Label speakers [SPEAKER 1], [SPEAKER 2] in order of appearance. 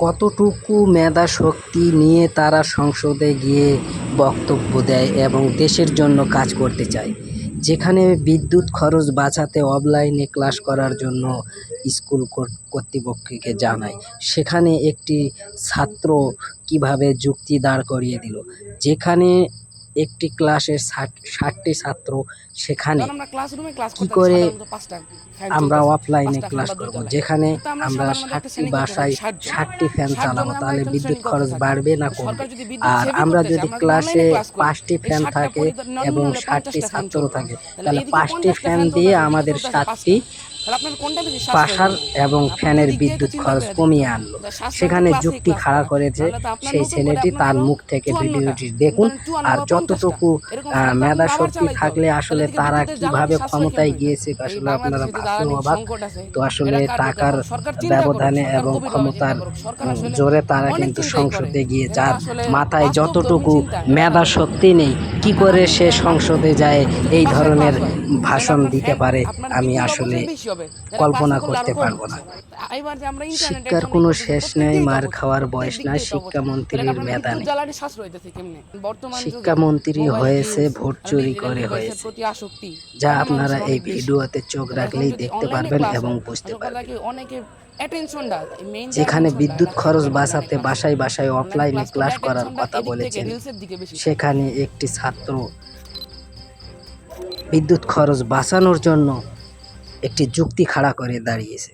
[SPEAKER 1] কতটুকু মেধাশক্তি নিয়ে তারা সংসদে গিয়ে বক্তব্য দেয় এবং দেশের জন্য কাজ করতে চায়। যেখানে বিদ্যুৎ খরচ বাঁচাতে অফলাইনে ক্লাস করার জন্য স্কুল কর্তৃপক্ষকে জানায়, সেখানে একটি ছাত্র কিভাবে যুক্তি দাঁড় করিয়ে দিল। যেখানে একটি ক্লাসে 60টি ছাত্র, সেখানে কি করে আমরা অফলাইনে ক্লাস করব, যেখানে আমরা 60টি বাসায় 60টি ফ্যান চালাবো, তাহলে বিদ্যুৎ খরচ বাড়বে না কমবে? আর আমরা যদি ক্লাসে 5টি ফ্যান থাকে এবং 60টি ছাত্র থাকে, তাহলে 5টি ফ্যান দিয়ে আমাদের 7টি পাখার এবং ফ্যানের বিদ্যুৎ খরচ কমিয়ে আনলো। সেখানে যুক্তি খাড়া করেছে সেই ছেলেটি, তার মুখ থেকে ভিডিওটি দেখুন। আর যতটুকু মেধাশক্তি থাকলে আসলে তারা কিভাবে ক্ষমতায় গিয়েছে, আসলে আপনারা ভাবতে অবাক। তো আসলে টাকার ব্যবধানে এবং ক্ষমতার জোরে তারা কিন্তু সংসদে গিয়ে, যার মাথায় যতটুকু মেধাশক্তি নেই, কি করে সে সংসদে যায় এই ধরনের ভাষণ দিতে পারে, আমি আসলে কল্পনা করতে পারবো না। শিক্ষার কোনো শেষ নেই, মার খাওয়ার বয়স নাই, শিক্ষামন্ত্রীর মেধা নেই। শিক্ষামন্ত্রী হয়েছে ভোট চুরি করে হয়েছে, যা আপনারা এই ভিডিওতে চোখ রাখলেই দেখতে পারবেন এবং বুঝতে পারবেন। যেখানে বিদ্যুৎ খরচ বাঁচাতে বাসায় বাসায় অফলাইনে ক্লাস করার কথা বলেছেন, সেখানে একটি ছাত্র বিদ্যুৎ খরচ বাঁচানোর জন্য একটি যুক্তি খাড়া করে দাঁড়িয়েছে।